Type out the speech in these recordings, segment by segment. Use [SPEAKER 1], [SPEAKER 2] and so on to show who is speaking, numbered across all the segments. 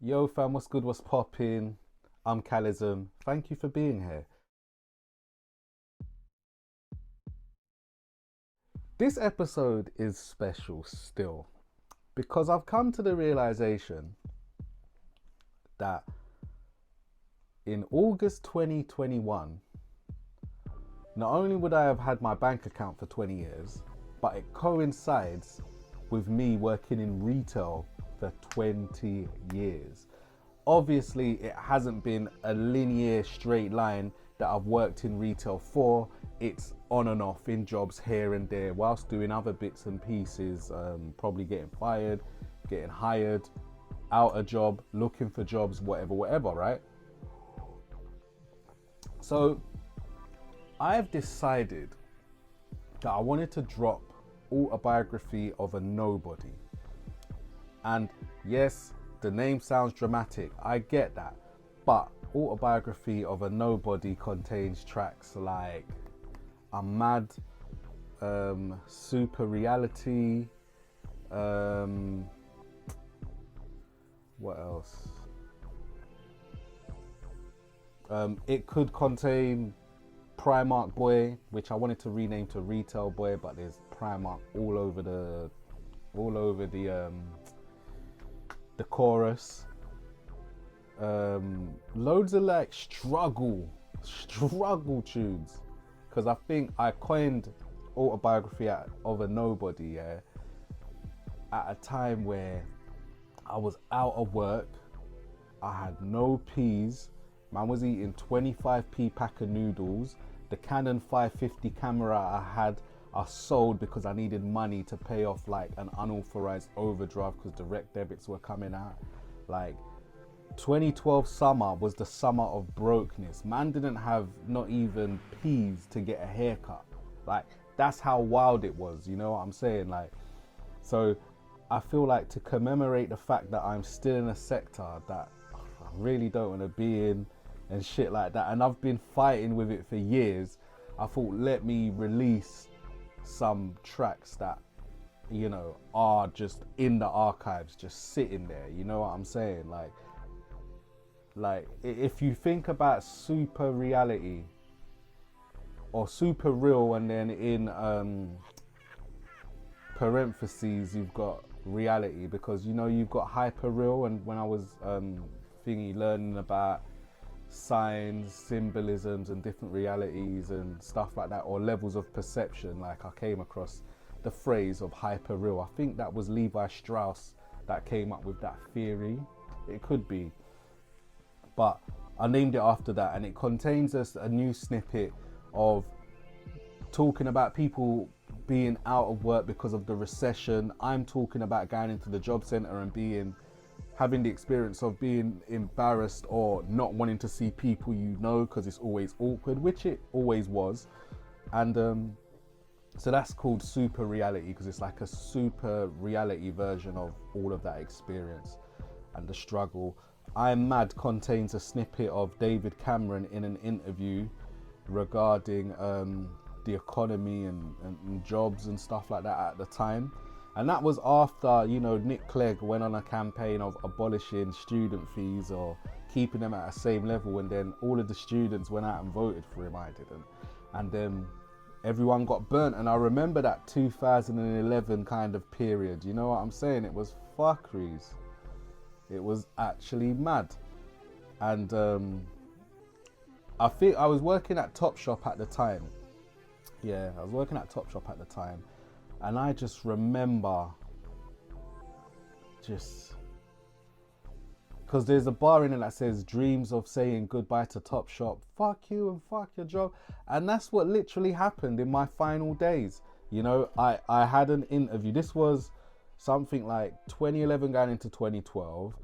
[SPEAKER 1] Yo fam, what's good, what's popping? I'm Khalid. Thank you for being here. This episode is special still because I've come to the realization that in August 2021, not only would I have had my bank account for 20 years, but it coincides with me working in retail for 20 years. Obviously, it hasn't been a linear straight line that I've worked in retail for. It's on and off in jobs here and there whilst doing other bits and pieces, probably getting fired, getting hired, out a job, looking for jobs, whatever, right? So I've decided that I wanted to drop Autobiography of a Nobody. And yes, the name sounds dramatic, I get that. But Autobiography of a Nobody contains tracks like I'm Mad, Super Reality, what else? It could contain Primark Boy, which I wanted to rename to Retail Boy, but there's Primark all over the chorus. Loads of like struggle tunes, because I think I coined Autobiography of a Nobody, yeah, at a time where I was out of work, I had no peas, man was eating 25p pack of noodles, the Canon 550 camera I sold because I needed money to pay off like an unauthorized overdraft because direct debits were coming out. Like 2012 summer was the summer of brokenness. Man didn't have not even peas to get a haircut. Like that's how wild it was, you know what I'm saying? Like, so I feel like to commemorate the fact that I'm still in a sector that I really don't want to be in and shit like that, and I've been fighting with it for years, I thought let me release some tracks that, you know, are just in the archives, just sitting there, you know what I'm saying? Like if you think about super reality or super real, and then in parentheses you've got reality, because you know you've got hyper real, and when I was learning about signs, symbolisms and different realities and stuff like that, or levels of perception, like I came across the phrase of hyper real. I think that was Levi Strauss that came up with that theory. It could be, but I named it after that, and it contains a new snippet of talking about people being out of work because of the recession. I'm talking about going into the job center and having the experience of being embarrassed or not wanting to see people you know because it's always awkward, which it always was. And so that's called Super Reality, because it's like a super reality version of all of that experience and the struggle. I'm Mad contains a snippet of David Cameron in an interview regarding the economy and jobs and stuff like that at the time. And that was after, you know, Nick Clegg went on a campaign of abolishing student fees or keeping them at the same level, and then all of the students went out and voted for him. I didn't. And then everyone got burnt. And I remember that 2011 kind of period, you know what I'm saying? It was fuckeries. It was actually mad. And I think I was working at Topshop at the time. Yeah, I was working at Topshop at the time. And I just remember because there's a bar in it that says dreams of saying goodbye to Topshop, fuck you and fuck your job. And that's what literally happened in my final days. You know, I had an interview. This was something like 2011 going into 2012.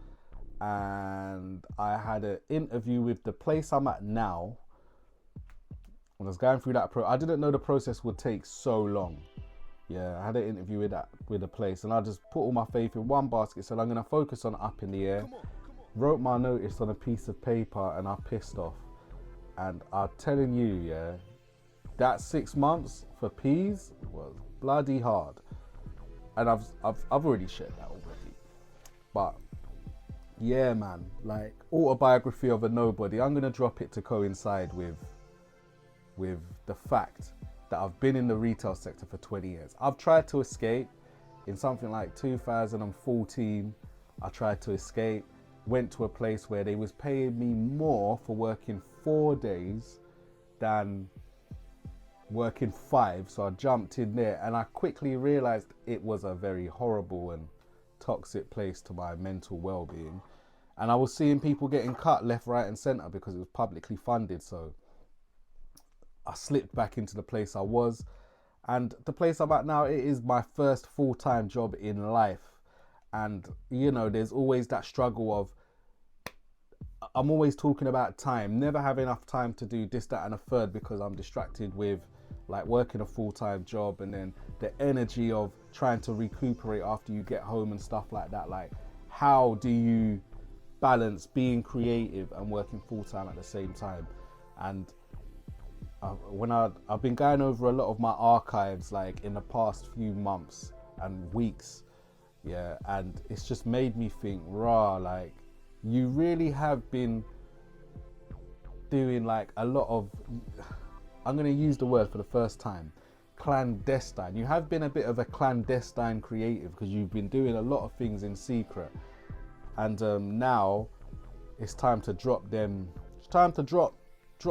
[SPEAKER 1] And I had an interview with the place I'm at now. When I was going through that I didn't know the process would take so long. Yeah, I had an interview with a place, and I just put all my faith in one basket. Said I'm gonna focus on Up in the Air. Wrote my notice on a piece of paper, and I pissed off. And I'm telling you, yeah, that 6 months for peas was bloody hard. And I've already shared that already. But Yeah, man. Like Autobiography of a Nobody. I'm gonna drop it to coincide with the fact that I've been in the retail sector for 20 years. I've tried to escape in something like 2014. I tried to escape, went to a place where they was paying me more for working 4 days than working 5. So I jumped in there and I quickly realized it was a very horrible and toxic place to my mental well-being. And I was seeing people getting cut left, right and center because it was publicly funded. So I slipped back into the place I was, and the place I'm at now, it is my first full-time job in life. And you know, there's always that struggle of, I'm always talking about time, never have enough time to do this, that and a third, because I'm distracted with like working a full-time job, and then the energy of trying to recuperate after you get home and stuff like that. Like, how do you balance being creative and working full-time at the same time? And I've been going over a lot of my archives like in the past few months and weeks, yeah, and it's just made me think, like, you really have been doing like a lot of, I'm going to use the word for the first time, clandestine. You have been a bit of a clandestine creative because you've been doing a lot of things in secret, and now it's time to drop them. It's time to drop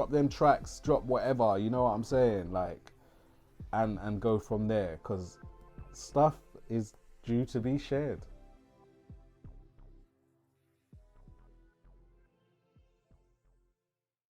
[SPEAKER 1] them tracks, drop whatever, you know what I'm saying, like, and go from there, because stuff is due to be shared.